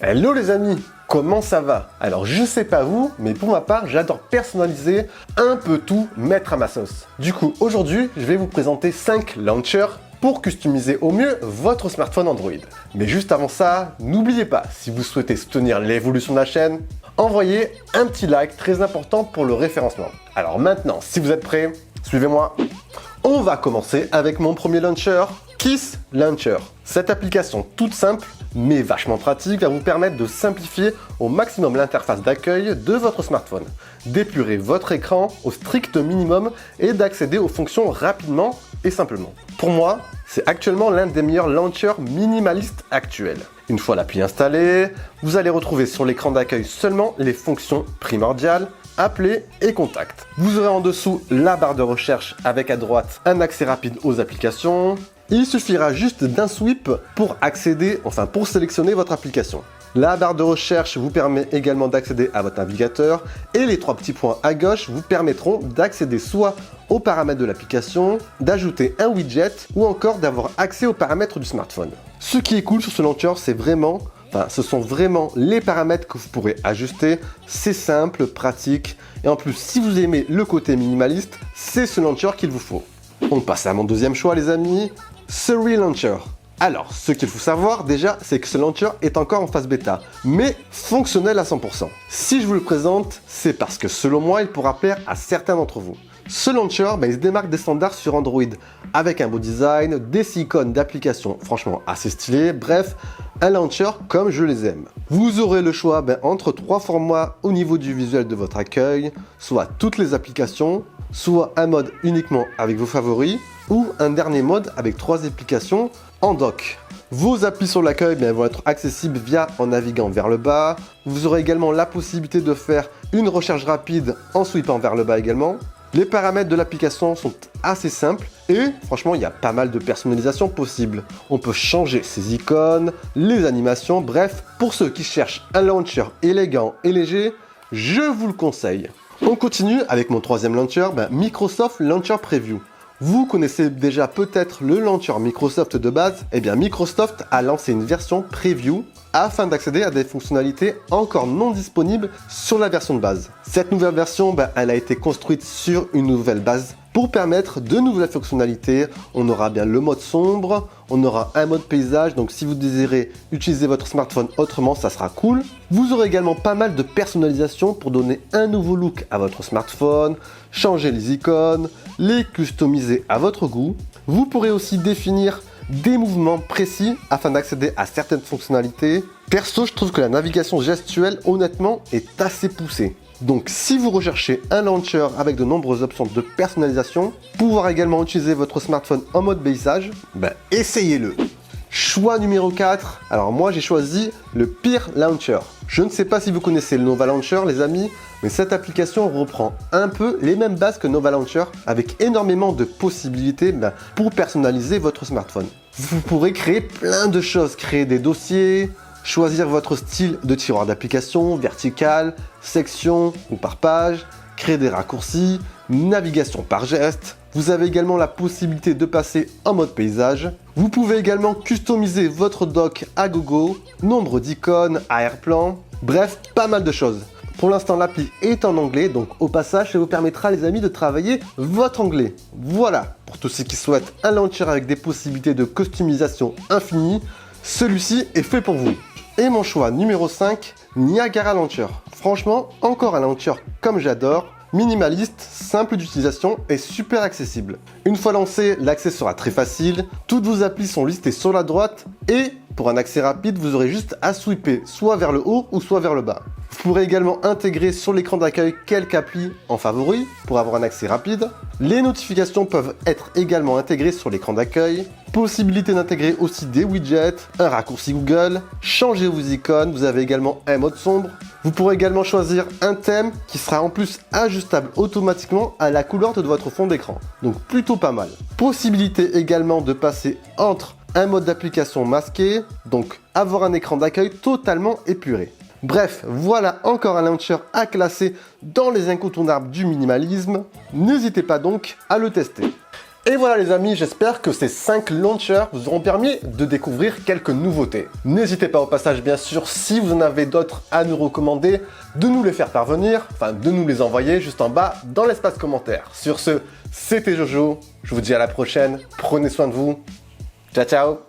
Hello les amis, comment ça va? Alors je sais pas vous, mais pour ma part, j'adore personnaliser un peu tout, mettre à ma sauce. Du coup, aujourd'hui, je vais vous présenter 5 launchers pour customiser au mieux votre smartphone Android. Mais juste avant ça, n'oubliez pas, si vous souhaitez soutenir l'évolution de la chaîne, envoyez un petit like très important pour le référencement. Alors maintenant, si vous êtes prêts, suivez-moi. On va commencer avec mon premier launcher, Kiss Launcher. Cette application toute simple, mais vachement pratique, va vous permettre de simplifier au maximum l'interface d'accueil de votre smartphone, d'épurer votre écran au strict minimum et d'accéder aux fonctions rapidement et simplement. Pour moi, c'est actuellement l'un des meilleurs launchers minimalistes actuels. Une fois l'appli installée, vous allez retrouver sur l'écran d'accueil seulement les fonctions primordiales, appeler et contact. Vous aurez en dessous la barre de recherche avec à droite un accès rapide aux applications. Il suffira juste d'un swipe pour pour sélectionner votre application. La barre de recherche vous permet également d'accéder à votre navigateur et les 3 petits points à gauche vous permettront d'accéder soit aux paramètres de l'application, d'ajouter un widget ou encore d'avoir accès aux paramètres du smartphone. Ce qui est cool sur ce launcher, ce sont vraiment les paramètres que vous pourrez ajuster. C'est simple, pratique et en plus, si vous aimez le côté minimaliste, c'est ce launcher qu'il vous faut. On passe à mon deuxième choix les amis, Siri Launcher. Alors, ce qu'il faut savoir déjà, c'est que ce launcher est encore en phase bêta, mais fonctionnel à 100%. Si je vous le présente, c'est parce que selon moi, il pourra plaire à certains d'entre vous. Ce launcher, il se démarque des standards sur Android, avec un beau design, des icônes d'applications franchement assez stylées, bref, un launcher comme je les aime. Vous aurez le choix entre 3 formats au niveau du visuel de votre accueil, soit toutes les applications, soit un mode uniquement avec vos favoris, ou un dernier mode avec 3 applications en dock. Vos applis sur l'accueil vont être accessibles en naviguant vers le bas. Vous aurez également la possibilité de faire une recherche rapide en sweepant vers le bas également. Les paramètres de l'application sont assez simples et franchement, il y a pas mal de personnalisation possible. On peut changer ses icônes, les animations, bref, pour ceux qui cherchent un launcher élégant et léger, je vous le conseille. On continue avec mon troisième launcher, Microsoft Launcher Preview. Vous connaissez déjà peut-être le launcher Microsoft de base, Microsoft a lancé une version Preview afin d'accéder à des fonctionnalités encore non disponibles sur la version de base. Cette nouvelle version, elle a été construite sur une nouvelle base pour permettre de nouvelles fonctionnalités. On aura bien le mode sombre, on aura un mode paysage, donc si vous désirez utiliser votre smartphone autrement, ça sera cool. Vous aurez également pas mal de personnalisation pour donner un nouveau look à votre smartphone, changer les icônes, les customiser à votre goût. Vous pourrez aussi définir des mouvements précis afin d'accéder à certaines fonctionnalités. Perso, je trouve que la navigation gestuelle, honnêtement, est assez poussée. Donc, si vous recherchez un launcher avec de nombreuses options de personnalisation, pouvoir également utiliser votre smartphone en mode paysage, essayez-le. Choix numéro 4, alors moi j'ai choisi le Peer Launcher. Je ne sais pas si vous connaissez le Nova Launcher les amis, mais cette application reprend un peu les mêmes bases que Nova Launcher avec énormément de possibilités pour personnaliser votre smartphone. Vous pourrez créer plein de choses, créer des dossiers, choisir votre style de tiroir d'application, vertical, section ou par page, créer des raccourcis, navigation par geste. Vous avez également la possibilité de passer en mode paysage. Vous pouvez également customiser votre dock à gogo, nombre d'icônes, arrière-plan, bref, pas mal de choses. Pour l'instant, l'appli est en anglais, donc au passage, ça vous permettra les amis de travailler votre anglais. Voilà, pour tous ceux qui souhaitent un launcher avec des possibilités de customisation infinies, celui-ci est fait pour vous. Et mon choix numéro 5, Niagara Launcher. Franchement, encore un launcher comme j'adore. Minimaliste, simple d'utilisation et super accessible. Une fois lancé, l'accès sera très facile. Toutes vos applis sont listées sur la droite et pour un accès rapide, vous aurez juste à sweeper soit vers le haut ou soit vers le bas. Vous pourrez également intégrer sur l'écran d'accueil quelques applis en favori pour avoir un accès rapide. Les notifications peuvent être également intégrées sur l'écran d'accueil. Possibilité d'intégrer aussi des widgets, un raccourci Google, changer vos icônes, vous avez également un mode sombre. Vous pourrez également choisir un thème qui sera en plus ajustable automatiquement à la couleur de votre fond d'écran. Donc plutôt pas mal. Possibilité également de passer entre un mode d'application masqué, donc avoir un écran d'accueil totalement épuré. Bref, voilà encore un launcher à classer dans les incontournables du minimalisme. N'hésitez pas donc à le tester. Et voilà les amis, j'espère que ces 5 launchers vous auront permis de découvrir quelques nouveautés. N'hésitez pas au passage bien sûr, si vous en avez d'autres à nous recommander, de nous les faire parvenir, enfin de nous les envoyer juste en bas dans l'espace commentaire. Sur ce, c'était Jojo, je vous dis à la prochaine, prenez soin de vous, ciao ciao.